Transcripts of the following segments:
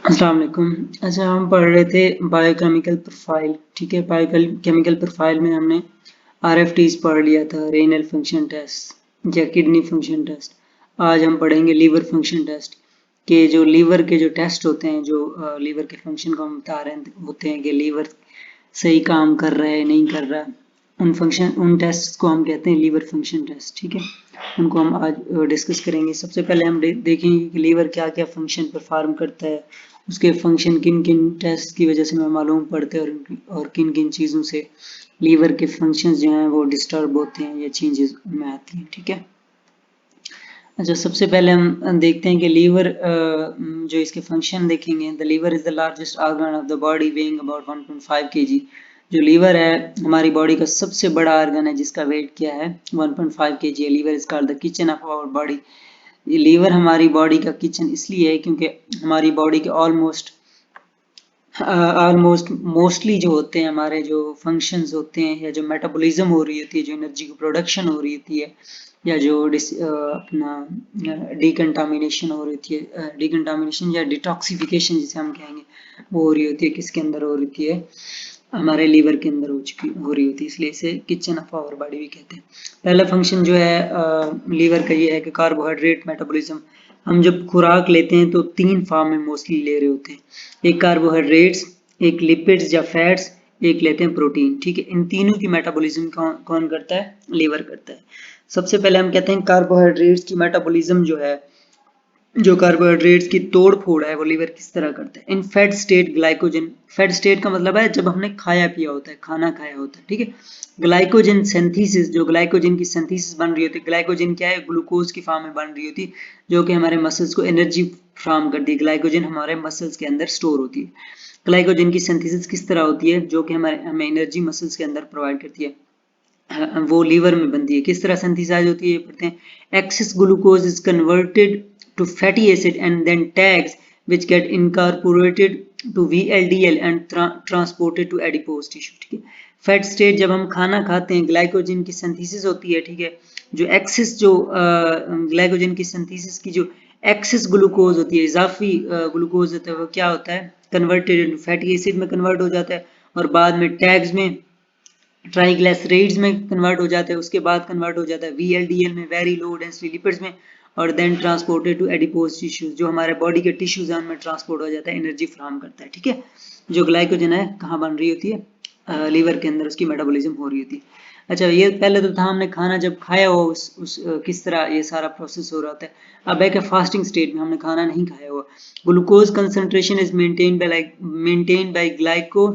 अस्सलाम वालेकुम। अच्छा, हम पढ़ रहे थे बायोकेमिकल प्रोफाइल। ठीक है, बायोकेमिकल प्रोफाइल में हमने आरएफटीज पढ़ लिया था, रेनल फंक्शन टेस्ट या किडनी फंक्शन टेस्ट। आज हम पढ़ेंगे लीवर फंक्शन टेस्ट के जो लीवर के जो टेस्ट होते हैं, जो लीवर के फंक्शन को हम बता रहे होते हैं कि लीवर सही काम कर रहा है नहीं कर रहा। उन टेस्ट को हम कहते हैं लीवर फंक्शन टेस्ट। ठीक है, उनको हम आज डिस्कस करेंगे। सबसे पहले हम देखेंगे कि लीवर क्या क्या फंक्शन परफॉर्म करता है, उसके फंक्शन किन किन टेस्ट की वजह से हमें मालूम पड़ते हैं और किन किन चीज़ों से लीवर के फंक्शंस जो हैं वो डिस्टर्ब होते हैं या चेंजेस में आती हैं। ठीक है। अच्छा, सबसे पहले हम देखते हैं कि लीवर जो इसके फंक्शन देखेंगे। The liver is the largest organ of the body weighing about 1.5 kg। जो लीवर है हमारी बॉडी का सबसे बड़ा ऑर्गन है जिसका वेट क्या है 1.5 kg है। Liver is called the kitchen of our body. ये लीवर हमारी बॉडी का किचन इसलिए है क्योंकि हमारी बॉडी के ऑलमोस्ट मोस्टली जो होते हैं, हमारे जो फंक्शंस होते हैं या जो मेटाबॉलिज्म हो रही होती है, जो एनर्जी की प्रोडक्शन हो रही होती है, या जो अपना डिकंटामिनेशन हो रही होती है, डिकंटामिनेशन या डिटॉक्सिफिकेशन जिसे हम कहेंगे, वो हो रही होती है। किसके अंदर हो रही होती है? हमारे लीवर के अंदर हो रही होती है, इसलिए इसे किचन ऑफ आवर बॉडी भी कहते हैं। पहला फंक्शन जो है लीवर का ये है कि कार्बोहाइड्रेट मेटाबॉलिज्म। हम जब खुराक लेते हैं तो तीन फॉर्म में मोस्टली ले रहे होते हैं, एक कार्बोहाइड्रेट्स, एक लिपिड्स या फैट्स, एक लेते हैं प्रोटीन। ठीक है, इन तीनों की मेटाबॉलिज्म कौन करता है? लीवर करता है। सबसे पहले हम कहते हैं कार्बोहाइड्रेट्स की मेटाबॉलिज्म जो है, जो कार्बोहाइड्रेट्स की तोड़ फोड़ है वो लीवर किस तरह करता है? In fat state glycogen. Fat state का मतलब है जब हमने खाया पिया होता है, खाना खाया होता है। ठीक है, ग्लाइकोजन सिंथेसिस, जो ग्लाइकोजन की सिंथेसिस बन रही होती है। ग्लाइकोजन क्या है? ग्लूकोज की फॉर्म में बन रही होती है, जो कि हमारे मसल्स को एनर्जी फ्राहम करती है। ग्लाइकोजन हमारे मसल्स के अंदर स्टोर होती है। ग्लाइकोजन की सिंथेसिस किस तरह होती है? जो कि हमें एनर्जी मसल्स के अंदर प्रोवाइड करती है, वो लीवर में बनती है। किस तरह सिंथेसाइज होती है ये पढ़ते हैं। Excess glucose is converted to fatty acid and then tags which get incorporated to VLDL and transported to adipose tissue। ठीक है, फैट स्टेट जब हम खाना खाते हैं ग्लाइकोजन की सिंथेसिस होती है। ठीक है, जो एक्सेस जो ग्लाइकोजन की सिंथेसिस की जो एक्सेस ग्लूकोज होती है, इजाफी ग्लूकोज होता है, वो क्या होता है? कन्वर्टेड इनटू फैटी एसिड में कन्वर्ट हो जाता है और बाद में टैग्स में ट्राइग्लिसराइड्स में कन्वर्ट हो जाता है, उसके बाद कन्वर्ट हो जाता है VLDL में, वेरी लो डेंसिटी लिपिड्स में, और then transported to adipose tissues, जो हमारे बॉडी के टिश्यूज हैं उनमें ट्रांसपोर्ट हो जाता है, एनर्जी फ्राहम करता है। ठीक है, जो ग्लाइकोजन है कहाँ बन रही होती है? लीवर के अंदर उसकी मेटाबॉलिज्म हो रही होती है। अच्छा, ये पहले तो था हमने खाना जब खाया हो किस तरह ये सारा प्रोसेस हो रहा होता है। अब है कि फास्टिंग स्टेट में हमने खाना नहीं खाया हुआ, glucose concentration is maintain by glyco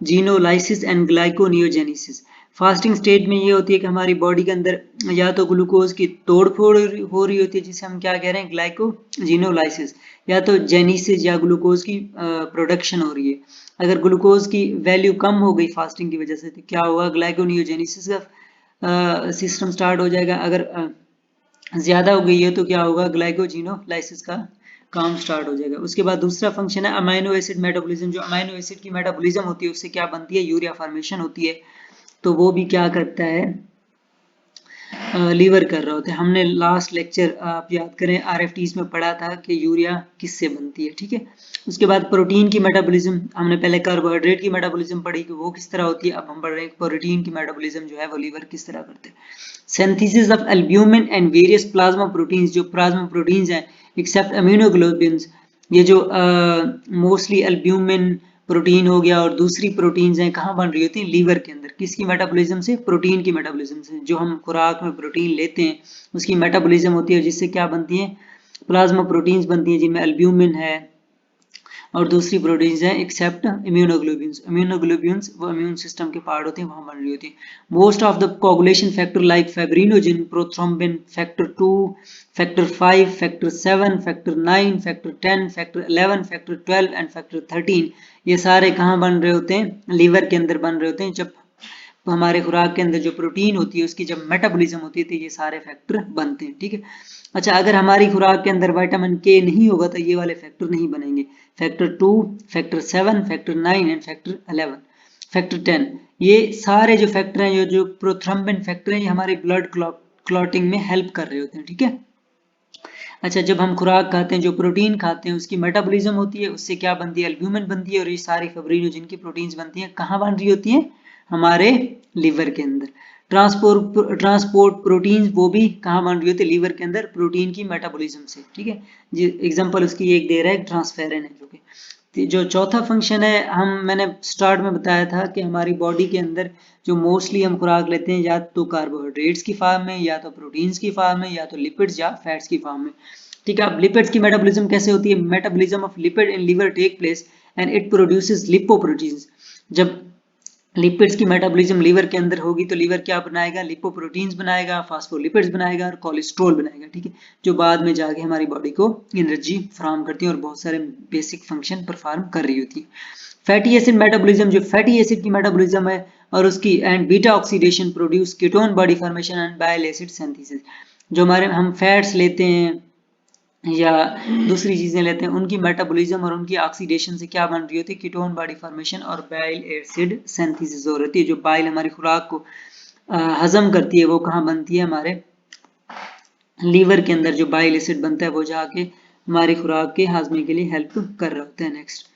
जीनोलाइसिस and gluconeogenesis. Fasting state में ये होती है कि हमारी बॉडी के अंदर या तो ग्लूकोज की तोड़ फोड़ हो रही होती है, जिसे हम क्या कह रहे हैं? ग्लाइकोजीनोलाइसिस, या तो जेनेसिस या ग्लूकोज की प्रोडक्शन हो रही है। अगर ग्लूकोज की वैल्यू कम हो गई फास्टिंग की वजह से तो क्या होगा? ग्लाइकोनियोजेनेसिस का सिस्टम स्टार्ट हो जाएगा। अगर ज्यादा हो गई है तो क्या होगा? ग्लाइकोजीनोलाइसिस का काम स्टार्ट हो जाएगा। उसके बाद दूसरा फंक्शन है अमाइनो एसिड मेटाबॉलिज्म। जो अमाइनो एसिड की मेटाबॉलिज्म होती है उससे क्या बनती है? यूरिया फॉर्मेशन होती है, तो वो भी क्या करता है? लीवर कर रहा होता है। हमने लास्ट लेक्चर आप याद करें आरएफटीज में पढ़ा था कि यूरिया किससे बनती है। ठीक है, उसके बाद प्रोटीन की मेटाबॉलिज्म, हमने पहले कार्बोहाइड्रेट की मेटाबॉलिज्म पढ़ी कि वो किस तरह होती है, अब हम पढ़ रहे हैं प्रोटीन की मेटाबॉलिज्म जो है वो लीवर किस तरह करते हैं। Synthesis of albumin and various plasma proteins. जो प्लाज्मा प्रोटीन्स हैं एक्सेप्ट इम्यूनोग्लोबिन्स, ये जो मोस्टली एल्ब्यूमिन प्रोटीन हो गया और दूसरी प्रोटीन्स हैं, कहाँ बन रही होती हैं? लीवर के अंदर। किसकी मेटाबॉलिज्म से? प्रोटीन की मेटाबॉलिज्म से। जो हम खुराक में प्रोटीन लेते हैं उसकी मेटाबॉलिज्म होती है, जिससे क्या बनती है? प्लाज्मा प्रोटीन्स बनती हैं, जिनमें एल्ब्यूमिन है और दूसरी प्रोटीन्स हैं एक्सेप्ट इम्यूनोग्लोबिन्स। इम्यूनोग्लोबिन्स वो इम्यून सिस्टम के पार्ट होते हैं, वहां बन रही होती है। Most of the coagulation factor like fibrinogen, prothrombin, factor 2, factor 5, factor 7, factor 9, factor 10, factor 11, factor 12 and factor 13, ये सारे कहाँ बन रहे होते हैं? लीवर के अंदर बन रहे होते हैं। जब हमारे खुराक के अंदर जो प्रोटीन होती है उसकी जब मेटाबॉलिज्म होती है तो ये सारे फैक्टर बनते हैं। ठीक है, अच्छा, अगर हमारी खुराक के अंदर विटामिन के नहीं होगा तो ये वाले फैक्टर नहीं बनेंगे। Factor 2, factor 7, factor 9 and factor 11, factor 10, ये सारे जो फैक्टर हैं, जो प्रोथ्रोम्बिन फैक्टर हैं, ये हमारे ब्लड क्लॉटिंग में हेल्प कर रहे होते हैं। ठीक है, अच्छा, जब हम खुराक खाते हैं, जो प्रोटीन खाते हैं, उसकी मेटाबॉलिज्म होती है, उससे क्या बनती है, एल्ब्यूमिन बनती है, और ये सारी फिब्रिनोजेन की प्रोटीन्स बनती हैं, कहाँ बन रही होती हैं, हमारे लीवर के अंदर। ट्रांसपोर्ट प्रोटीन्स वो भी कहाँ बन रही होती है, लीवर के अंदर, प्रोटीन की मेटाबॉलिज्म से, ठीक है जी। एग्जांपल उसकी एक दे रहा है, ट्रांसफेरिन है, जो कि जो चौथा फंक्शन है, मैंने स्टार्ट में बताया था कि हमारी बॉडी के अंदर जो मोस्टली हम खुराक लेते हैं, या तो कार्बोहाइड्रेट्स की फॉर्म में, या तो प्रोटीन्स की फॉर्म में, या तो लिपिड्स या फैट्स की फॉर्म में, ठीक है। अब लिपिड्स की मेटाबॉलिज्म कैसे होती है, metabolism of lipid in liver take place and it produces lipoproteins. जब लिपिड्स की मेटाबॉलिज्म लीवर के अंदर होगी तो लीवर क्या बनाएगा, लिपोप्रोटीन्स बनाएगा, फास्फोलिपिड्स बनाएगा और कोलेस्ट्रॉल बनाएगा, ठीक है, जो बाद में जाके हमारी बॉडी को एनर्जी फराहम करती है और बहुत सारे बेसिक फंक्शन परफॉर्म कर रही होती है। फैटी एसिड मेटाबॉलिज्म, जो फैटी एसिड की मेटाबॉलिज्म है और उसकी and beta oxidation produce ketone body formation and bile acid synthesis. जो हमारे हम फैट्स लेते हैं या दूसरी चीजें लेते हैं, उनकी मेटाबॉलिज्म और उनकी ऑक्सीडेशन से क्या बन रही होती है, कीटोन बॉडी फॉर्मेशन और बाइल एसिड सिंथेसिस हो रही है। जो बाइल हमारी खुराक को हजम करती है, वो कहाँ बनती है, हमारे लीवर के अंदर जो बाइल एसिड बनता है, वो जाके हमारी खुराक के हाजमे के लिए हेल्प कर रहा होता है। Next,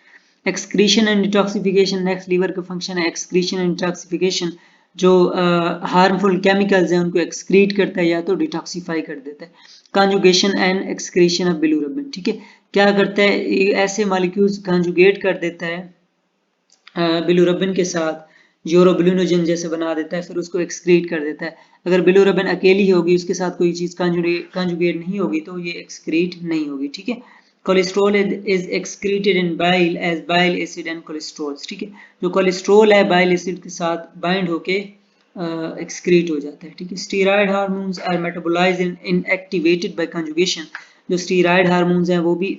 excretion and detoxification. Next liver का फंक्शन है एक्सक्रीशन एंड डिटॉक्सिफिकेशन। जो हार्मफुल केमिकल्स हैं उनको एक्सक्रीट करता है या तो डिटॉक्सिफाई कर देता है। Conjugation and excretion of bilirubin, ठीक है, क्या करता है, ऐसे मॉलिक्यूल्स कॉन्जुगेट कर देता है बिलिरुबिन के साथ, यूरोबिलिनोजन जैसे बना देता है, फिर उसको एक्सक्रीट कर देता है। अगर बिलिरुबिन अकेली होगी, उसके साथ कोई चीज कॉन्जुगेट नहीं होगी, तो ये एक्सक्रीट नहीं होगी, ठीक है। Cholesterol is excreted in bile as bile acid and cholesterol, ठीक है, जो कोलेस्ट्रॉल है बाइल एसिड के साथ बाइंड होके एक्सक्रीट हो जाता है, ठीक है। Steroid hormones are metabolised in inactivated by conjugation. जो स्टीरॉयड हार्मोन्स हैं वो भी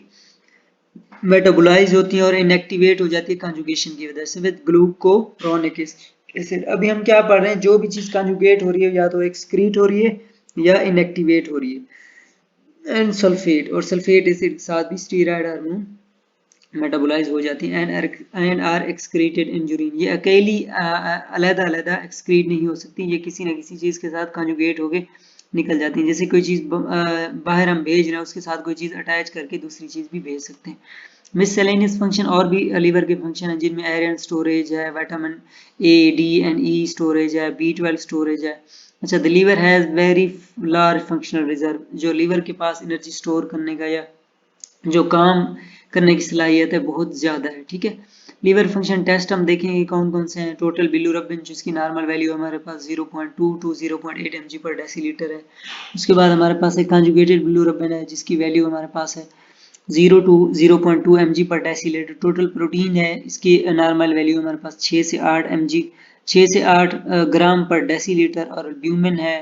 मेटाबोलाइज होती हैं और इनएक्टिवेट हो जाती है कंजुगेशन की वजह से विद ग्लूकोरोनिक एसिड। अभी हम क्या पढ़ रहे हैं, जो भी चीज कंजुगेट हो रही है या तो एक्सक्रीट हो रही है या इनएक्टिवेट हो रही है। एंड सल्फेट, और सल्फेट एसिड के साथ भी स्टीरॉयड हार्मोन मेटाबोलाइज हो जाती है and are excreted in urine. ये अकेली अलग-अलग एक्सक्रीट नहीं हो सकती, ये किसी न किसी चीज के साथ कंजुगेट होके निकल जाती है। जैसे कोई चीज बाहर हम भेज रहे हैं, उसके साथ कोई चीज अटैच करके दूसरी चीज भी भेज सकते हैं। मिससेलेनियस फंक्शन, और भी लीवर के फंक्शन हैं जिनमें आयरन स्टोरेज है, vitamin A, D and E storage है, B12 स्टोरेज है। अच्छा, the liver has very large functional reserve. जो लीवर के पास एनर्जी स्टोर करने का या जो काम करने की सलाहियत है बहुत ज्यादा है, ठीक है। लीवर फंक्शन टेस्ट हम देखेंगे कौन कौन से हैं। टोटल बिलिरुबिन, जिसकी नॉर्मल वैल्यू हमारे पास 0.2 टू 0.8 mg पर डेसीलीटर है। उसके बाद हमारे पास एक कंजुगेटेड बिलिरुबिन है जिसकी वैल्यू हमारे पास है 0 टू 0.2 mg पर डेसीलीटर। टोटल प्रोटीन है, इसकी नॉर्मल वैल्यू हमारे पास 6 से 8 mg 6 से 8 ग्राम पर डेसीलीटर। और एल्ब्यूमिन है,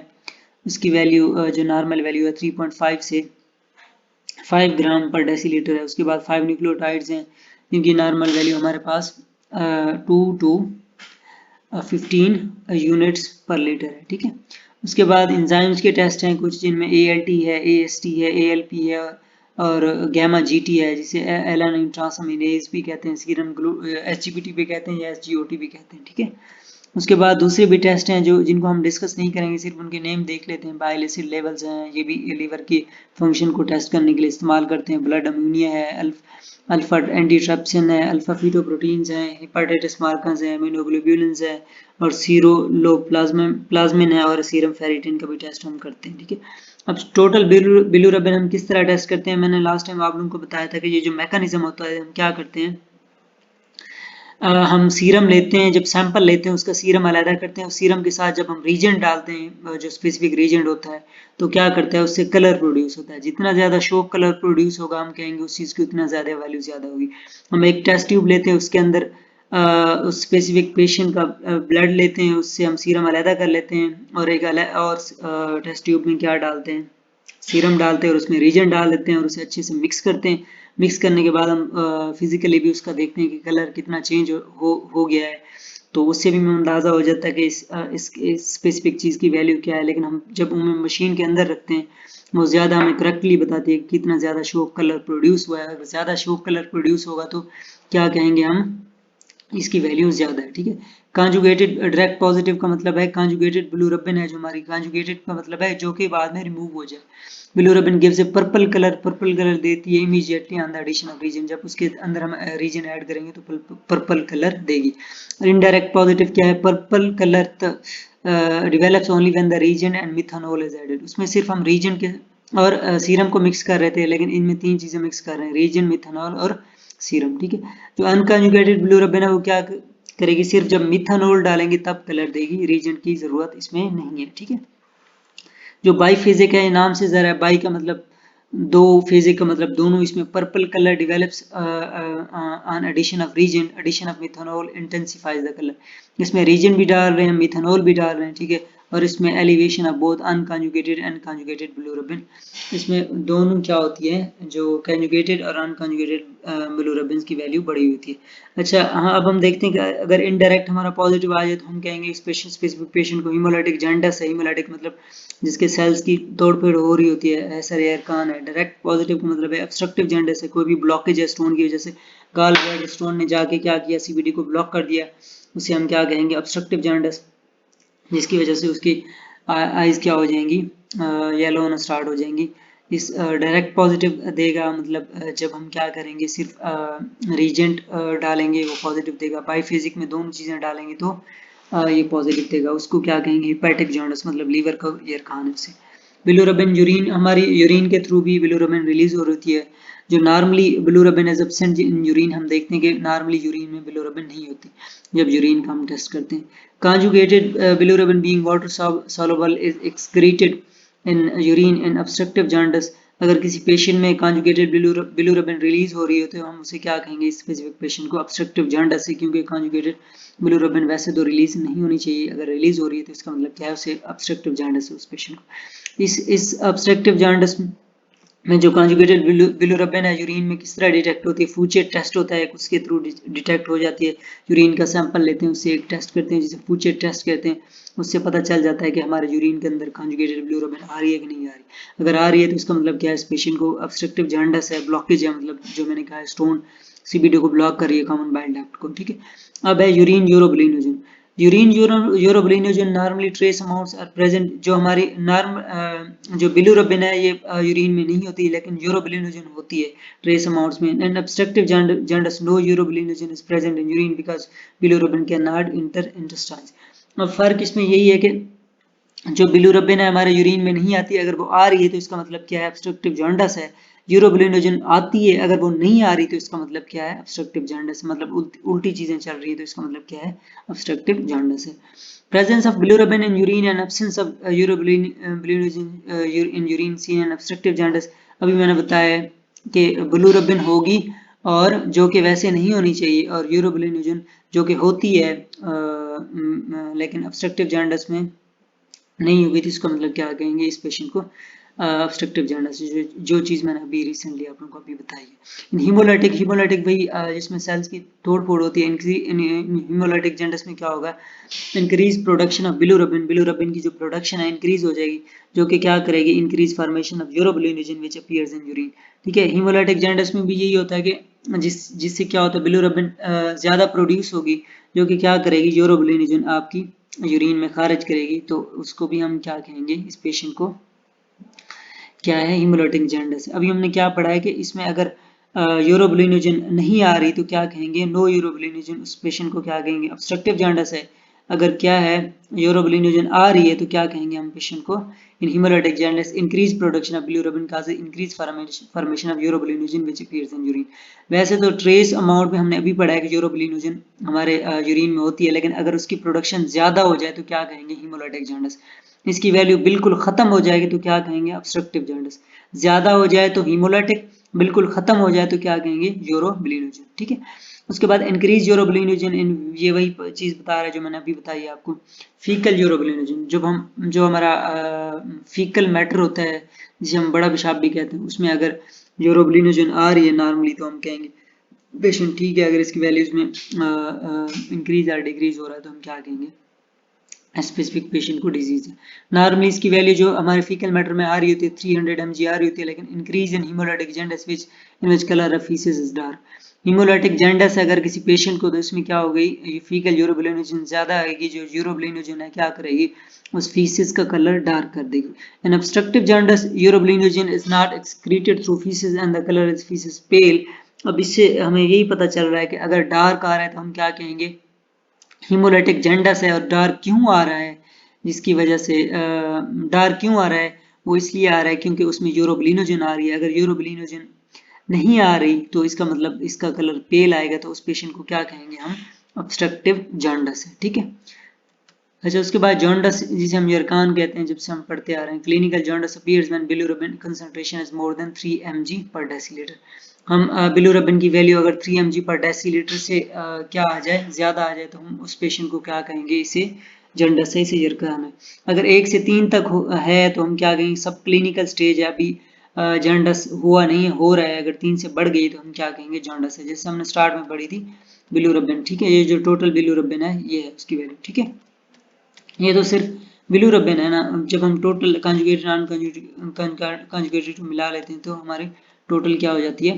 उसकी वैल्यू जो नॉर्मल वैल्यू है 3.5 से 5 ग्राम पर डेसीलीटर है। उसके बाद 5 न्यूक्लियोटाइड्स हैं जिनकी नॉर्मल वैल्यू हमारे पास 2 टू 15 यूनिट्स पर लीटर है, ठीक है। उसके बाद एंजाइम्स के टेस्ट हैं कुछ, जिनमें ALT है, AST है, ALP है और गामा GT है, जिसे एलानिन ट्रांसअमीनेज भी कहते हैं, सीरम SGPT भी कहते हैं या SGOT भी कहते हैं, ठीक है। उसके बाद दूसरे भी टेस्ट हैं जो जिनको हम डिस्कस नहीं करेंगे, सिर्फ उनके नेम देख लेते हैं। बाइल एसिड लेवल्स हैं, ये भी लीवर के फंक्शन को टेस्ट करने के लिए इस्तेमाल करते हैं। ब्लड अम्यूनिया है, अल्फा एंटीट्रिप्सिन है, अल्फा फीटोप्रोटीन्स हैं, हेपेटाइटिस मार्कर्स हैं, इम्यूनोग्लोबुलिन्स हैं और सीरोप्लाज्मिन है और सीरम फेरिटिन का भी टेस्ट हम करते हैं, ठीक है। अब टोटल बिलिरुबिन हम किस तरह टेस्ट करते हैं, मैंने लास्ट टाइम आप लोगों को बताया था कि ये जो मैकेनिज्म होता है, हम क्या करते हैं, हम सीरम लेते हैं, जब सैंपल लेते हैं उसका सीरम अलग करते हैं, उस सीरम के साथ जब हम रीजेंट डालते हैं, जो स्पेसिफिक रीजेंट होता है, तो क्या करता है, उससे कलर प्रोड्यूस होता है। जितना ज्यादा शो कलर प्रोड्यूस होगा, हम कहेंगे उस चीज की उतना ज्यादा वैल्यू ज्यादा होगी। हम एक टेस्ट ट्यूब लेते हैं, उसके अंदर उस स्पेसिफिक पेशेंट का ब्लड लेते हैं, उससे हम सीरम अलग कर लेते हैं और एक अलग और टेस्ट ट्यूब में क्या डालते हैं, सीरम डालते हैं और उसमें रीजन डाल देते हैं और उसे अच्छे से मिक्स करते हैं। मिक्स करने के बाद हम फिजिकली भी उसका देखते हैं कि कलर कितना चेंज हो गया है, तो उससे भी हमें अंदाज़ा हो जाता है कि इस स्पेसिफिक चीज़ की वैल्यू क्या है। लेकिन हम जब उन्हें मशीन के अंदर रखते हैं, वो ज़्यादा हमें करेक्टली बताती है कि कितना ज़्यादा शो कलर प्रोड्यूस हुआ है। अगर ज़्यादा शो कलर प्रोड्यूस होगा तो क्या कहेंगे हम, इसकी वैल्यू ज़्यादा है, ठीक है। कॉन्जुगेटेड डायरेक्ट पॉजिटिव का मतलब है कॉन्जुगेटेड बिलिरुबिन है जो हमारी, कॉन्जुगेटेड का मतलब है जो कि बाद में रिमूव हो जाए। Bilirubin gives a purple colour देती है immediately on the addition of reagent, जब उसके अंदर हम रीजन ऐड करेंगे तो पर्पल कलर देगी। इनडायरेक्ट पॉजिटिव क्या है, purple colour develops only when the reagent and methanol is added. उसमें सिर्फ हम रीजन के और सीरम को मिक्स कर रहे थे, लेकिन इनमें तीन चीजें मिक्स कर रहे हैं, रीजन, मिथानॉल और सीरम, ठीक है। जो अनकॉन्जुगेटेड बिलिरुबिन है वो क्या करेगी, सिर्फ जब मिथानॉल डालेंगे तब कलर देगी, रीजन की जरूरत इसमें नहीं है, ठीक है। जो बाईफेजिक है, नाम से जरा, बाई का मतलब दो, फेजिक का मतलब दोनों, इसमें purple colour develops on addition of reagent, addition of methanol intensifies the colour. इसमें रीजन भी डाल रहे हैं, मिथानॉल भी डाल रहे हैं, ठीक है। और इसमें elevation of both unconjugated and conjugated bilirubin, इसमें दोनों क्या होती है, जो कॉन्जुगेटेड और अनकॉन्जुगेटेड बिलिरुबिन की वैल्यू बड़ी होती है। अच्छा हाँ, अब हम देखते हैं कि अगर इनडायरेक्ट हमारा पॉजिटिव आ जाए तो हम कहेंगे स्पेसिफिक पेशेंट को हीमोलाइटिक जॉन्डिस है, हीमोलाइटिक मतलब जिसके सेल्स की तोड़फोड़ हो रही होती है, ऐसा रेयर कान है। डायरेक्ट पॉजिटिव का मतलब है ऑब्स्ट्रक्टिव जॉन्डिस है, कोई भी ब्लॉकेज है स्टोन की वजह से, गाल ब्लैडर स्टोन ने जाके क्या किया, सीबीडी को ब्लॉक कर दिया, उसे हम क्या कहेंगे, ऑब्स्ट्रक्टिव जॉन्डिस, जिसकी वजह से उसकी आईज क्या हो जाएंगी, येलो होना स्टार्ट हो जाएंगी। इस डायरेक्ट पॉजिटिव देगा मतलब जब हम क्या करेंगे, सिर्फ रीजेंट डालेंगे वो पॉजिटिव देगा, बाईफेजिक में दोनों चीजें डालेंगे तो ये पॉजिटिव देगा। उसको क्या कहेंगे, हेपेटिक जॉन्डिस, मतलब लीवर का ये खाने से। बिलिरुबिन यूरिन, हमारी यूरिन के थ्रू भी बिलिरुबिन रिलीज हो रही है। जो normally bilirubin is absent in urine, हम देखते हैं कि नॉर्मली यूरिन में बिलिरुबिन नहीं होती जब यूरिन का हम टेस्ट करते हैं। Conjugated bilirubin being water soluble is excreted in urine in obstructive jaundice। अगर किसी पेशेंट में कॉन्जुगेटेड बिलिरुबिन रिलीज हो रही है तो हम उसे क्या कहेंगे, स्पेसिफिक पेशेंट को ऑब्स्ट्रक्टिव जॉन्डिस है, क्योंकि कॉन्जुगेटेड बिलिरुबिन वैसे तो रिलीज नहीं होनी चाहिए, अगर रिलीज हो रही है तो इसका मतलब क्या है, उसे ऑब्स्ट्रक्टिव जॉन्डिस है उस पेशेंट को। इस ऑब्स्ट्रक्टिव जॉन्डिस में जो कॉन्जुगेटेड बिलिरुबिन है यूरिन में किस तरह डिटेक्ट होती है, फूचेट टेस्ट होता है, उसके थ्रू डिटेक्ट हो जाती है। यूरिन का सैंपल लेते हैं, उससे एक टेस्ट करते हैं जिसे फूचेट टेस्ट कहते हैं, उससे पता चल जाता है कि हमारे यूरिन के अंदर कॉन्जुगेटेड बिलिरुबिन आ रही है कि नहीं आ रही। अगर आ रही है तो इसका मतलब क्या है, इस पेशेंट को ऑब्स्ट्रक्टिव जॉन्डिस है, ब्लॉकेज है, मतलब जो मैंने कहा स्टोन सीबीडी को ब्लॉक कर रही है, कॉमन बाइल डक्ट को, ठीक है। अब है urine urobilinogen. Urine urobilinogen normally trace amounts are present, जो हमारी जो बिलिरुबिन है ये यूरिन में नहीं होती, लेकिन यूरोबिलिनोजन होती है ट्रेस अमाउंट्स में। And obstructive jaundice, no urobilinogen is present in urine because bilirubin can not enter intestines. अब फर्क इसमें यही है कि जो बिलिरुबिन है हमारे यूरिन में नहीं आती, अगर वो आ रही है तो इसका मतलब क्या है, ऑब्स्ट्रक्टिव जॉन्डिस है। यूरोबिलिनोजन आती है, अगर वो नहीं आ रही तो इसका मतलब क्या है, ऑब्स्ट्रक्टिव जॉन्डिस, मतलब उल्टी चीजें चल रही है तो इसका मतलब क्या है, ऑब्स्ट्रक्टिव जॉन्डिस है। Presence of bilirubin in urine and absence of urobilinogen in urine seen and obstructive jaundice. अभी मैंने बताया कि बिलिरुबिन होगी और जो कि वैसे नहीं होनी चाहिए, और यूरोबिलिनोजन जो कि होती है लेकिन ऑब्स्ट्रक्टिव जॉन्डिस में नहीं होगी, तो इसका मतलब क्या कहेंगे, इस पेशेंट को ऑब्स्ट्रक्टिव जॉन्डिस, जो चीज़ मैंने अभी रिसेंटली आप लोगों को अभी बताई है। हीमोलाइटिक भाई जिसमें सेल्स की तोड़फोड़ होती है, हीमोलाइटिक जॉन्डिस में क्या होगा, इंक्रीज प्रोडक्शन ऑफ बिलिरुबिन की जो प्रोडक्शन है इंक्रीज हो जाएगी, जो कि क्या करेगी, increase formation of urobilinogen which appears in urine, ठीक है। हीमोलाइटिक जॉन्डिस में भी यही होता है कि जिससे क्या होता है, बिलिरुबिन ज़्यादा प्रोड्यूस होगी, जो कि क्या करेगी, यूरोबिलिनोजन आपकी यूरिन में खारिज करेगी, तो उसको भी हम क्या कहेंगे, इस पेशेंट को क्या है, हीमोलाइटिक जॉन्डिस। अभी हमने क्या पढ़ा है कि इसमें अगर यूरोबिलिनोजन नहीं आ रही तो क्या कहेंगे, नो यूरोबिलिनोजन, उस पेशेंट को क्या कहेंगे, ऑब्स्ट्रक्टिव जॉन्डिस है। अगर क्या है, यूरोबिलिनोजन आ रही है तो क्या कहेंगे हम पेशेंट को, in haemolytic jaundice increase production of bilirubin cause increase formation of urobilinogen which appears in urine. वैसे तो ट्रेस अमाउंट में हमने अभी पढ़ा है कि यूरोबिलिनोजन हमारे यूरिन में होती है, लेकिन अगर उसकी प्रोडक्शन ज्यादा हो जाए तो क्या कहेंगे, हीमोलाइटिक जॉन्डिस। इसकी वैल्यू बिल्कुल खत्म हो जाएगी तो क्या कहेंगे, ऑब्स्ट्रक्टिव जॉन्डिस। ज्यादा हो जाए तो हीमोलाइटिक, बिल्कुल खत्म हो जाए तो क्या कहेंगे, यूरोबिलिनोजन, ठीक है। उसके बाद इंक्रीज यूरोबिलिनोजन इन, ये वही चीज बता रहा है जो मैंने अभी बताई आपको। फीकल यूरोबिलिनोजन, जो हमारा फीकल मैटर होता है जिसे हम बड़ा पेशाब भी कहते हैं, उसमें अगर यूरोबिलिनोजन आ रही है नॉर्मली तो हम कहेंगे पेशेंट ठीक है। अगर इसकी वैल्यूज में इंक्रीज या डिक्रीज हो रहा है तो हम क्या कहेंगे, स्पेसिफिक पेशेंट को डिजीज है। नॉर्मली इसकी वैल्यू जो हमारे फीकल मैटर में आ रही होती है 300 mg आ रही होती है, लेकिन increase in haemolytic jaundice in which colour of faeces is dark. Haemolytic jaundice अगर किसी पेशेंट को, तो इसमें क्या हो गई, ये फीकल यूरोबिलिनोजन ज्यादा आएगी, जो यूरोबिलिनोजन है क्या करेगी, उस फीसेस का कलर डार्क कर देगी। In obstructive jaundice urobilinogen is not excreted through faeces and the colour is faeces pale. अब इससे हमें यही पता चल रहा है कि अगर डार्क आ रहा है तो हम क्या कहेंगे, हीमोलाइटिक जॉन्डिस है। और डार्क क्यों आ रहा है, जिसकी वजह से डार्क क्यों आ रहा है, वो इसलिए आ रहा है क्योंकि उसमें यूरोबिलिनोजन आ रही है। अगर यूरोबिलिनोजन नहीं आ रही तो इसका मतलब इसका कलर पेल आएगा, तो उस पेशेंट को क्या कहेंगे हम, ऑब्स्ट्रक्टिव जॉन्डिस है। ठीक है। अच्छा, उसके बाद जॉन्डिस जिसे हम यरकान कहते हैं, जब से हम पढ़ते आ रहे हैं, clinical jaundice appears when bilirubin concentration is more than 3 mg पर डेसीलीटर। हम बिलिरुबिन की वैल्यू अगर 3 mg पर डेसीलीटर से क्या आ जाए, ज्यादा आ जाए, तो हम उस पेशेंट को क्या कहेंगे, इसे जॉन्डिस है, इसे यरकान है। अगर 1 से 3 तक है तो हम क्या कहेंगे, सब क्लिनिकल स्टेज है, अभी जॉन्डिस हुआ नहीं है, हो रहा है। अगर 3 से बढ़ गई तो हम क्या कहेंगे, जॉन्डिस है। जैसे हमने स्टार्ट में पढ़ी थी बिलिरुबिन, ठीक है, ये जो टोटल बिलिरुबिन है ये है उसकी वैल्यू। ठीक है, ये तो सिर्फ बिलिरुबिन है ना। जब हम टोटल कंजुगेटेड नॉन कंजुगेटेड मिला लेते हैं तो हमारी टोटल क्या हो जाती है,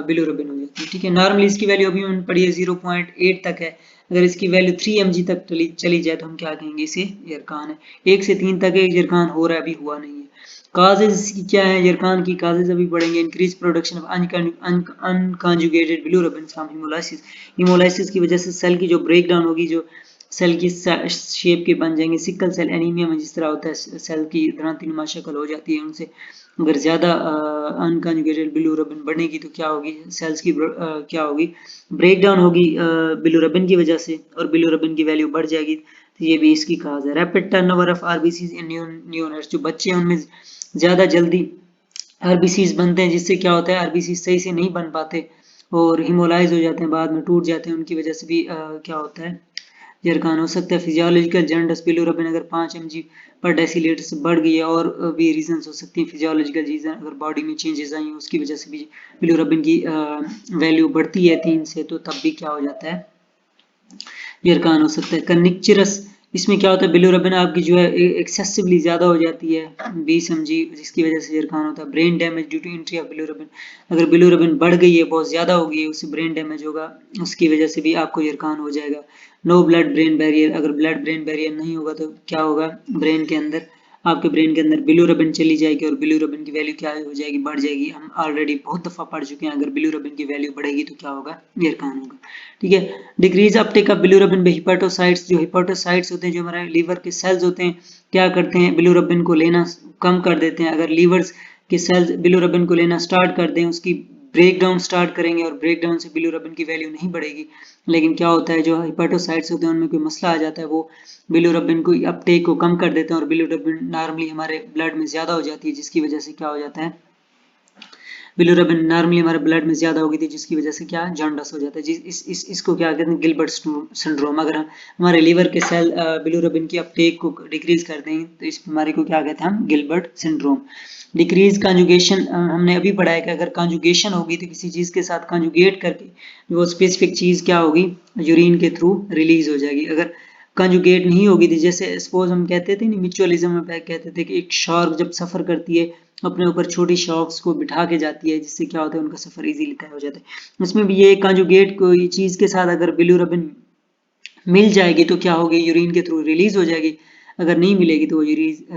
बिलिरुबिन हो जाती है। ठीक है, नॉर्मली इसकी वैल्यू अभी हमने पढ़ी है 0.8 तक है। अगर इसकी वैल्यू 3 mg तक चली जाए तो हम क्या कहेंगे, इसे यरकान है। 1 से 3 तक एक यरकान हो रहा है, अभी हुआ नहीं है। काजेज क्या है यरकान की, काजेज अभी पढ़ेंगे। Increase production of unconjugated bilirubin from haemolysis. Haemolysis की वजह से सेल की जो ब्रेकडाउन होगी, जो सेल की शेप के बन जाएंगे। सिकल सेल एनीमिया में जिस तरह होता है, सेल की ग्रांतिनुमा शक्ल हो जाती है उनसे। अगर ज्यादा अनकंजुगेटेड बिलिरुबिन बढ़ेगी तो क्या होगी, सेल्स की क्या होगी, ब्रेकडाउन होगी बिलिरुबिन की वजह से, और बिलिरुबिन की वैल्यू बढ़ जाएगी। तो ये भी इसकी काज है। Rapid turnover of RBCs in neonates, जो बच्चे हैं उनमें ज्यादा जल्दी आरबीसीज बनते हैं, जिससे क्या होता है, आरबीसीज सही से नहीं बन पाते और हिमोलाइज हो जाते हैं, बाद में टूट जाते हैं। उनकी वजह से भी क्या होता है, यरकान हो सकता है। फिजियोलॉजिकल जॉन्डिस, बिलिरुबिन अगर 5 mg पर डेसीलीटर से बढ़ गई है, और भी रीजंस हो सकती हैं फिजियोलॉजिकल रीजन, अगर बॉडी में चेंजेस आई उसकी वजह से भी बिलिरुबिन की वैल्यू बढ़ती है 3 से, तो तब भी क्या हो जाता है, यरकान हो सकता है। कनिक्चरस, इसमें क्या होता है, बिलिरुबिन आपकी जो है एक्सेसिवली ज्यादा हो जाती है 20 mg, जिसकी वजह से यरकान होता है। Brain damage due to entry of bilirubin, अगर बिलिरुबिन बढ़ गई है, बहुत ज्यादा हो गई है, उससे ब्रेन डैमेज होगा, उसकी वजह से भी आपको यरकान हो जाएगा। नो ब्लड ब्रेन बैरियर, अगर ब्लड ब्रेन बैरियर नहीं होगा तो क्या होगा, ब्रेन के अंदर, आपके ब्रेन के अंदर बिलिरुबिन चली जाएगी और बिलिरुबिन की वैल्यू क्या हो जाएगी, बढ़ जाएगी। हम ऑलरेडी बहुत दफा पढ़ चुके हैं, अगर बिलिरुबिन की वैल्यू बढ़ेगी तो क्या होगा, यरकान होगा। ठीक है, decrease uptake of bilirubin by hepatocytes, जो हिपेटोसाइट्स होते हैं, जो हमारे लीवर के सेल्स होते हैं, क्या करते हैं, बिलिरुबिन को लेना कम कर देते हैं। अगर लीवर्स के सेल्स बिलिरुबिन को लेना स्टार्ट कर दें, उसकी ब्रेकडाउन स्टार्ट करेंगे, और ब्रेकडाउन से बिलिरुबिन की वैल्यू नहीं बढ़ेगी। लेकिन क्या होता है, जो हिपेटोसाइट्स होते हैं उनमें कोई मसला आ जाता है, वो बिलिरुबिन को अपटेक को कम कर देते हैं, और बिलिरुबिन नॉर्मली हमारे ब्लड में ज्यादा हो जाती है, जिसकी वजह से क्या हो जाता है, बिलिरुबिन नॉर्मली हमारे ब्लड में ज्यादा हो गई थी, जिसकी वजह से क्या, जॉन्डिस हो जाता है। इसको क्या कहते हैं, गिलबर्ट सिंड्रोम। अगर हमारे लीवर के सेल बिलिरुबिन की अपटेक को डिक्रीज कर दें तो इस बीमारी को क्या कहते हैं हम, गिलबर्ट सिंड्रोम। डिक्रीज कंजुगेशन, हमने अभी पढ़ा है कि अगर कंजुगेशन होगी तो किसी चीज के साथ कंजुगेट करके वो स्पेसिफिक चीज क्या होगी, यूरिन के थ्रू रिलीज हो जाएगी। अगर कंजुगेट नहीं होगी थी, जैसे सपोज हम कहते थे नहीं, म्यूचुअलिज्म में कहते थे कि एक शार्क जब सफर करती है, अपने ऊपर छोटी शॉक्स को बिठा के जाती है, जिससे क्या होता है, उनका सफर इजीली तय हो जाता है। उसमें भी ये कंजुगेट कोई चीज के साथ अगर बिलिरुबिन मिल जाएगी तो क्या होगी, यूरिन के थ्रू रिलीज हो जाएगी। अगर नहीं मिलेगी तो वो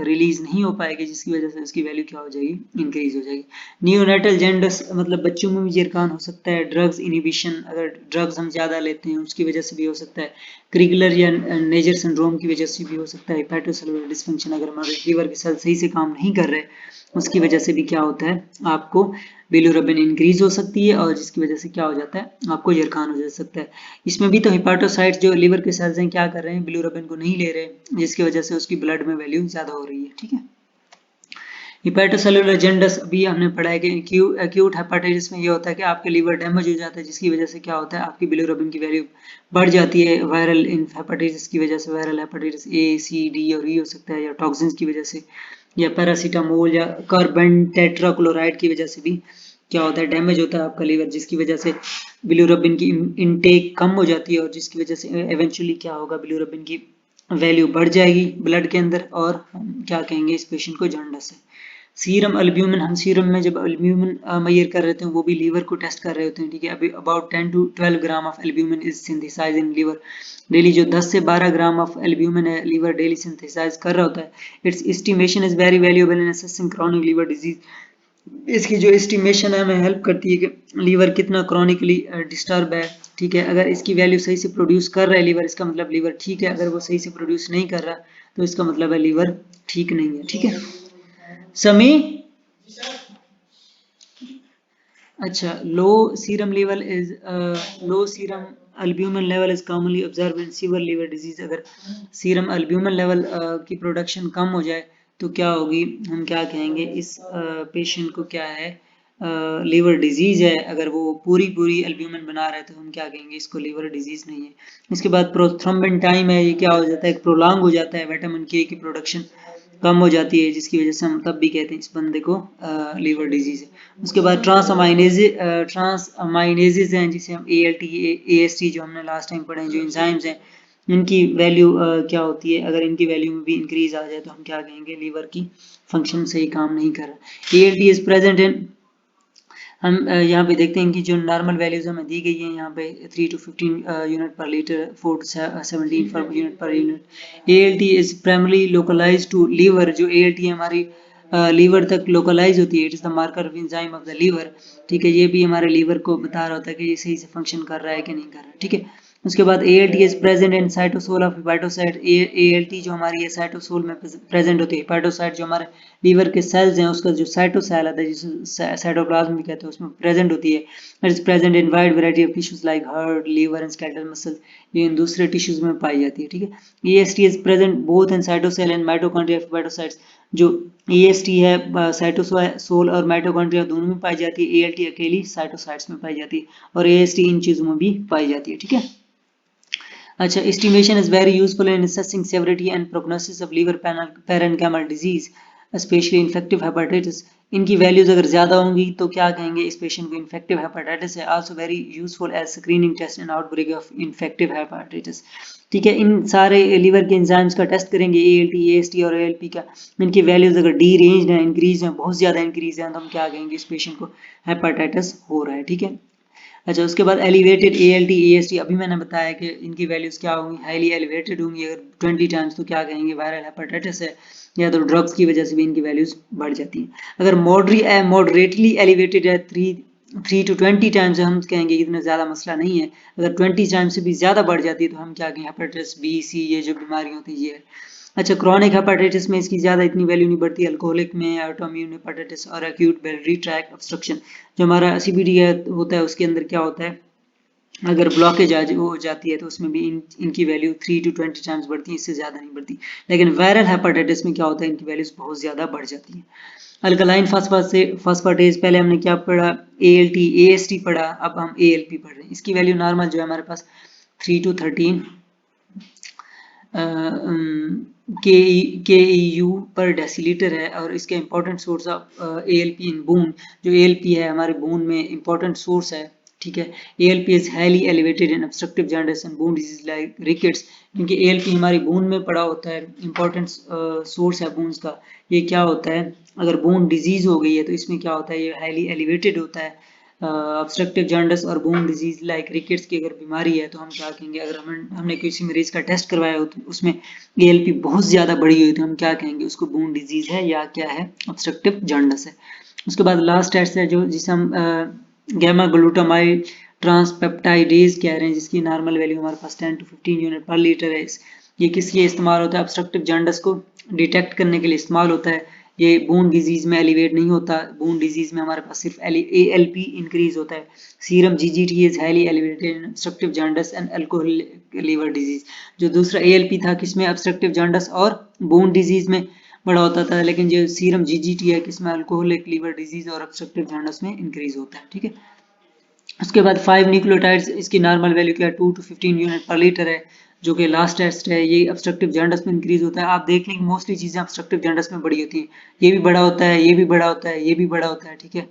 रिलीज नहीं हो पाएगी, जिसकी वजह से उसकी वैल्यू क्या हो जाएगी, इंक्रीज हो जाएगी। नियोनेटल जॉन्डिस, मतलब बच्चों में भी यरकान हो सकता है। ड्रग्स इनिबिशन, अगर ड्रग्स हम ज्यादा लेते हैं उसकी वजह से भी हो सकता है। क्रिगलर या नेजर सिंड्रोम की वजह से भी हो सकता है। हेपेटोसेलुलर डिस्फंक्शन, अगर हमारे लीवर के सेल सही से काम नहीं कर रहे, उसकी वजह से भी क्या होता है, आपको बिलिरुबिन इंक्रीज हो सकती है, और जिसकी वजह से क्या हो जाता है, आपको यरकान हो जा सकता है। इसमें भी तो हिपेटोसाइट्स जो लीवर के सेल्स हैं क्या कर रहे हैं, बिलिरुबिन को नहीं ले रहे, जिसकी वजह से उसकी ब्लड में वैल्यू ज्यादा हो रही है। ठीक है, हिपेटोसेलुलर जॉन्डिस अभी हमने पढ़ा है कि एक्यूट हेपेटाइटिस में ये होता है कि आपके लीवर डैमेज हो जाता है, जिसकी वजह से क्या होता है, आपकी बिलिरुबिन की वैल्यू बढ़ जाती है। वायरल हेपेटाइटिस की वजह से, viral hepatitis A, C, D और ई हो सकता है, या टॉक्सिन्स की वजह से, या पैरासीटामोल या कार्बन टेट्राक्लोराइड की वजह से भी क्या होता है, डैमेज होता है आपका लीवर, जिसकी वजह से बिलिरुबिन की इनटेक कम हो जाती है, और जिसकी वजह से इवेंचुअली क्या होगा, बिलिरुबिन की वैल्यू बढ़ जाएगी ब्लड के अंदर और हम क्या कहेंगे इस पेशेंट को जॉन्डिस है। सीरम एल्ब्यूमिन, हम सीरम में जब एल्ब्यूमिन मेजर कर रहे थे वो भी लीवर को टेस्ट कर रहे होते हैं, ठीक है। अभी about 10 to 12 gram of albumin is synthesise in liver daily. जो 10 से 12 ग्राम ऑफ एल्ब्यूमिन है लीवर डेली सिंथेसाइज कर रहा होता है। Its estimation is very valuable in assessing chronic liver disease. इसकी जो एस्टिमेशन है हमें हेल्प करती है कि लीवर कितना क्रॉनिकली डिस्टर्ब है, ठीक है। अगर इसकी वैल्यू सही से प्रोड्यूस कर रहा है लीवर, इसका मतलब लीवर ठीक है। अगर वो सही से प्रोड्यूस नहीं कर रहा तो इसका मतलब है लीवर ठीक नहीं है, ठीक है। समी, अच्छा, low serum albumin level is commonly observe in severe liver disease. अगर सीरम अल्ब्यूमिन लेवल की प्रोडक्शन कम हो जाए तो क्या होगी, हम क्या कहेंगे इस पेशेंट को क्या है, लीवर डिजीज है। अगर वो पूरी पूरी एल्ब्यूमिन बना रहा है तो हम क्या कहेंगे इसको लीवर डिजीज नहीं है। इसके बाद प्रोथ्रोम्बिन टाइम है, ये क्या हो जाता है, प्रोलॉन्ग हो जाता है, विटामिन के की प्रोडक्शन कम हो जाती है, जिसकी वजह से हम तब भी कहते हैं इस बंदे को लीवर डिजीज है। उसके बाद ट्रांस अमाइनेजेस हैं जिसे हम ALT AST जो हमने लास्ट टाइम पढ़े हैं, जो एंजाइम्स हैं, इनकी वैल्यू क्या होती है। अगर इनकी वैल्यू में भी इंक्रीज आ जाए तो हम क्या कहेंगे लीवर की फंक्शन सही काम नहीं कर रहा। ALT इज प्रेजेंट इन, हम यहाँ पे देखते हैं कि जो नॉर्मल वैल्यूज हमें दी गई है यहाँ पे 3 to 15 unit per litre, 4 to 17 unit per unit. ALT is primarily localise to liver. जो ALT हमारी लीवर तक लोकलाइज होती है। It is the marker of enzyme of the liver, ठीक है। ये भी हमारे लीवर को बता रहा होता है कि ये सही से फंक्शन कर रहा है कि नहीं कर रहा है, ठीक है। उसके बाद ALT is present in cytosol of hepatocyte. ALT जो हमारी है साइटोसोल में प्रेजेंट होती है। हेपाटोसाइट जो हमारे लीवर के सेल्स हैं उसका जो साइटोसेल आता है जिसे साइटोप्लाज्म भी कहते हैं उसमें प्रेजेंट होती है। It is present in wide variety of tissues like heart, liver and skeletal muscle. ये इन दूसरे टिश्यूज में पाई जाती है, ठीक है। EST is present both in cytosol and mitochondria of hepatocytes. जो EST है साइटोसोल और माइटोकॉन्ड्रिया दोनों में पाई जाती है। ALT अकेली साइटोसाइट्स में पाई जाती है और AST इन चीजों में भी पाई जाती है, ठीक है। अच्छा, estimation is very useful in assessing severity and prognosis of liver parenchymal disease, especially infective hepatitis. इनकी वैल्यूज अगर ज्यादा होंगी तो क्या कहेंगे इस पेशेंट को इन्फेक्टिव हेपेटाइटिस है। Also very useful as screening test in outbreak of infective hepatitis, ठीक है। इन सारे लीवर के एंजाइम्स का टेस्ट करेंगे, ALT AST और ALP का। इनकी वैल्यूज अगर डी रेंज है, इंक्रीज है, बहुत ज्यादा इंक्रीज है, तो हम क्या कहेंगे इस पेशेंट को हेपेटाइटिस हो रहा है, ठीक है। अच्छा, उसके बाद एलिवेटेड ALT AST, अभी मैंने बताया कि इनकी वैल्यूज क्या होंगी, हाईली एलिवेटेड होंगी। अगर 20 टाइम्स तो क्या कहेंगे वायरल हेपेटाइटिस है, या तो ड्रग्स की वजह से भी इनकी वैल्यूज बढ़ जाती हैं। अगर मॉडरेटली एलिवेटेड है, 3 to 20 टाइम्स, हम कहेंगे इतना ज़्यादा मसला नहीं है। अगर 20 टाइम्स से भी ज़्यादा बढ़ जाती है तो हम क्या कहेंगे हेपेटाइटिस B C ये जो बीमारी होती है ये है। अच्छा, क्रॉनिक हेपेटाइटिस में इसकी ज़्यादा इतनी वैल्यू नहीं बढ़ती। अल्कोहलिक में ऑटोइम्यून हेपेटाइटिस और एक्यूट biliary ट्रैक्ट ऑब्स्ट्रक्शन, जो हमारा CBD होता है उसके अंदर क्या होता है, अगर ब्लॉकेज हो जाती है तो उसमें भी इनकी वैल्यू 3 to 20 टाइम्स बढ़ती है, इससे ज़्यादा नहीं बढ़ती। लेकिन वायरल हेपेटाइटिस में क्या होता है, इनकी वैल्यूज बहुत ज़्यादा बढ़ जाती है। अल्कलाइन फास्फाटेज, पहले हमने क्या पढ़ा, ALT AST पढ़ा, अब हम ALP पढ़ रहे हैं। इसकी वैल्यू नॉर्मल जो है हमारे पास 3 to 13 KEU पर डेसीलीटर है और इसका important source of ALP in bone. जो ALP है हमारे बोन में इंपॉर्टेंट सोर्स है, ठीक है। ALP is highly elevated in obstructive jaundice and bone disease like rickets, क्योंकि ALP हमारी बोन में पड़ा होता है, इंपॉर्टेंट सोर्स है बोन्स का। ये क्या होता है, अगर बोन डिजीज हो गई है तो इसमें क्या होता है, ये हाईली एलिवेटेड होता है। ऑब्स्ट्रक्टिव जॉन्डिस और बोन डिजीज लाइक रिकेट्स की अगर बीमारी है तो हम क्या कहेंगे, अगर हमने किसी मरीज का टेस्ट करवाया हो तो उसमें ALP बहुत ज्यादा बढ़ी हुई तो हम क्या कहेंगे उसको बोन डिजीज है या क्या है, ऑब्स्ट्रक्टिव जॉन्डिस है। उसके बाद लास्ट टेस्ट है जो जिसे हम गैमा ग्लूटामाइड ट्रांसपेप्टाइडेज कह रहे हैं, जिसकी नॉर्मल वैल्यू हमारे पास 10 to 15 यूनिट पर लीटर है। ये किस लिए इस्तेमाल होता है, ऑब्स्ट्रक्टिव जॉन्डिस को डिटेक्ट करने के लिए इस्तेमाल होता है। ये बोन डिजीज में एलिवेट नहीं होता, बोन डिजीज में हमारे पास सिर्फ ALP इंक्रीज होता है। Serum GGT is highly elevated in obstructive jaundice and alcoholic liver disease. जो दूसरा ALP था किसमें, ऑब्स्ट्रक्टिव जॉन्डिस और बोन डिजीज में बड़ा होता था, लेकिन जो सीरम GGT है किसमें, अल्कोहलिक लीवर डिजीज और ऑब्स्ट्रक्टिव जॉन्डिस में इंक्रीज होता है, ठीक है। उसके बाद 5 न्यूक्लियोटाइड्स, इसकी नॉर्मल वैल्यू क्या है, 2 to 15 यूनिट पर लीटर है, जो कि लास्ट टेस्ट है। ये ऑब्स्ट्रक्टिव जॉन्डिस में इंक्रीज होता है। आप देख लें मोस्टली चीजें ऑब्स्ट्रक्टिव जॉन्डिस में बड़ी होती हैं, ये भी बड़ा होता है, ये भी बड़ा होता है, ये भी बड़ा होता है, ठीक है।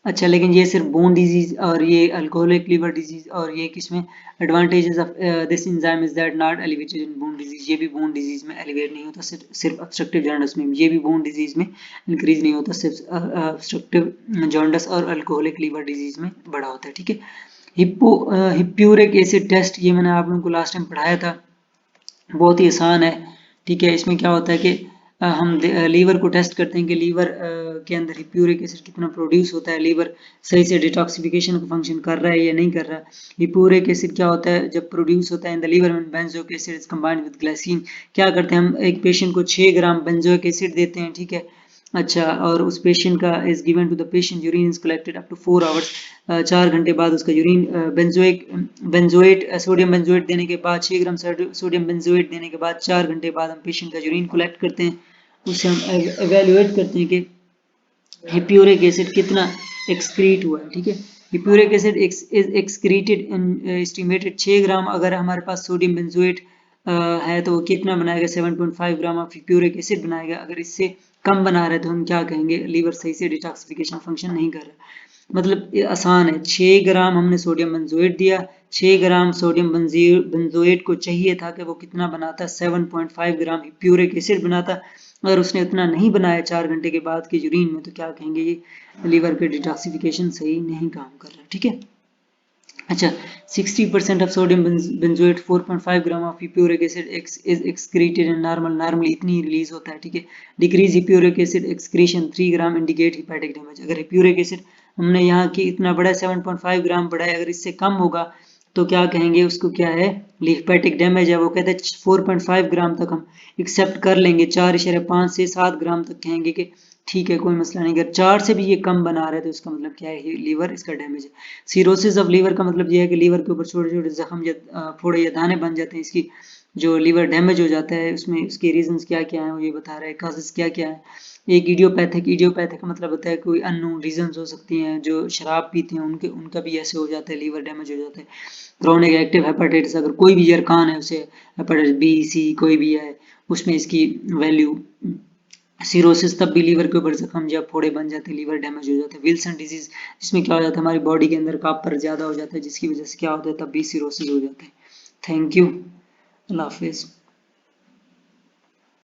अच्छा, लेकिन ये सिर्फ बोन डिजीज और ये अल्कोहलिक लिवर डिजीज और ये किसमें advantages of this enzyme is that not elevated in bone disease, ये भी बोन डिजीज में एलिवेट नहीं होता, सिर्फ ऑब्स्ट्रक्टिव जॉन्डिस में, ये भी बोन डिजीज में इंक्रीज नहीं होता, सिर्फ ऑब्स्ट्रक्टिव जॉन्डिस और अल्कोहलिक लिवर डिजीज में बड़ा होता है। ठीक है, हिप्यूरिक एसिड टेस्ट, ये मैंने आप लोगों को लास्ट टाइम पढ़ाया था, बहुत ही आसान है। ठीक है, इसमें क्या होता है कि हम लीवर को टेस्ट करते हैं कि लीवर के अंदर हिप्यूरिक एसिड कितना प्रोड्यूस होता है, लीवर सही से डिटॉक्सिफिकेशन का फंक्शन कर रहा है या नहीं कर रहा। हिप्यूरिक एसिड क्या होता है, जब प्रोड्यूस होता है इन द लीवर में benzoic acid is combined with glycine, क्या करते हैं हम एक पेशेंट को 6 ग्राम बेंजोइक एसिड देते हैं। ठीक है, अच्छा, और उस पेशेंट का is given to the patient urine is collected up to 4 hours, 4 घंटे बाद उसका यूरिन बेंजोएट सोडियम बेंजोएट देने के बाद 6 ग्राम सोडियम बेंजोएट देने के बाद 4 घंटे बाद हम पेशेंट का यूरिन कलेक्ट करते हैं, उससे हम एवेल्युएट करते हैं कि हिप्यूरिक एसिड कितना एक्सक्रीट हुआ है। ठीक है, hippuric acid is excreted in estimated 6 gram, अगर हमारे पास सोडियम बेंजोएट है तो वो कितना बनाएगा, 7.5 ग्राम ऑफ हिप्यूरिक एसिड बनाएगा। अगर इससे कम बना रहे तो हम क्या कहेंगे, लीवर सही से डिटॉक्सिफिकेशन फंक्शन नहीं कर रहा। मतलब ये आसान है, 6 ग्राम हमने सोडियम बेंजोएट दिया, 6 ग्राम सोडियम बेंजोएट को चाहिए था कि वो कितना बनाता, 7.5 ग्राम हिप्यूरिक एसिड बनाता। अगर उसने उतना नहीं बनाया 4 घंटे के बाद के यूरिन में, तो क्या कहेंगे, ये लीवर के डिटॉक्सिफिकेशन सही नहीं काम कर रहा। ठीक है, अच्छा, 60% of sodium benzoate 4.5 gram of hippuric acid is excreted in normally इतनी रिलीज होता है। ठीक है, decrease hippuric acid excretion 3 gram indicate hepatic damage, अगर हिप्यूरिक एसिड हमने यहाँ की इतना बड़ा 7.5 ग्राम बड़ा है, अगर इससे कम होगा तो क्या कहेंगे, उसको क्या है, हिपैटिक डैमेज है। वो कहते हैं 4.5 ग्राम तक हम एक्सेप्ट कर लेंगे, 4.5 से 7 ग्राम तक कहेंगे कि ठीक है कोई मसला नहीं। अगर 4 से भी ये कम बना रहा है तो इसका मतलब क्या है, लीवर इसका डैमेज है। सीरोसिस ऑफ लीवर का मतलब ये है कि लीवर के ऊपर छोटे छोटे जख्म या फोड़े या दाने बन जाते हैं, इसकी जो लीवर डैमेज हो जाता है उसमें उसके रीजंस क्या क्या है वो ये बता रहा है, काजेस क्या क्या है। एक इडियोपैथिक का मतलब होता है कोई अननोन रीजंस हो सकती हैं, जो शराब पीते हैं उनका भी ऐसे हो जाता है, लीवर डैमेज हो जाता है। क्रोनिक एक्टिव हेपेटाइटिस, अगर कोई भी यरकान है उसे, हेपेटाइटिस बी सी कोई भी है, उसमें इसकी वैल्यू, सिरोसिस तब भी लीवर के ऊपर जख्म या फोड़े बन जाते हैं, लीवर डैमेज हो जाता है। विल्सन डिजीज, जिसमें क्या हो जाता है, हमारी बॉडी के अंदर कापर ज्यादा हो जाता है, जिसकी वजह से क्या होता है, तब भी सिरोसिस हो जाता है। Thank you, Allah Hafiz.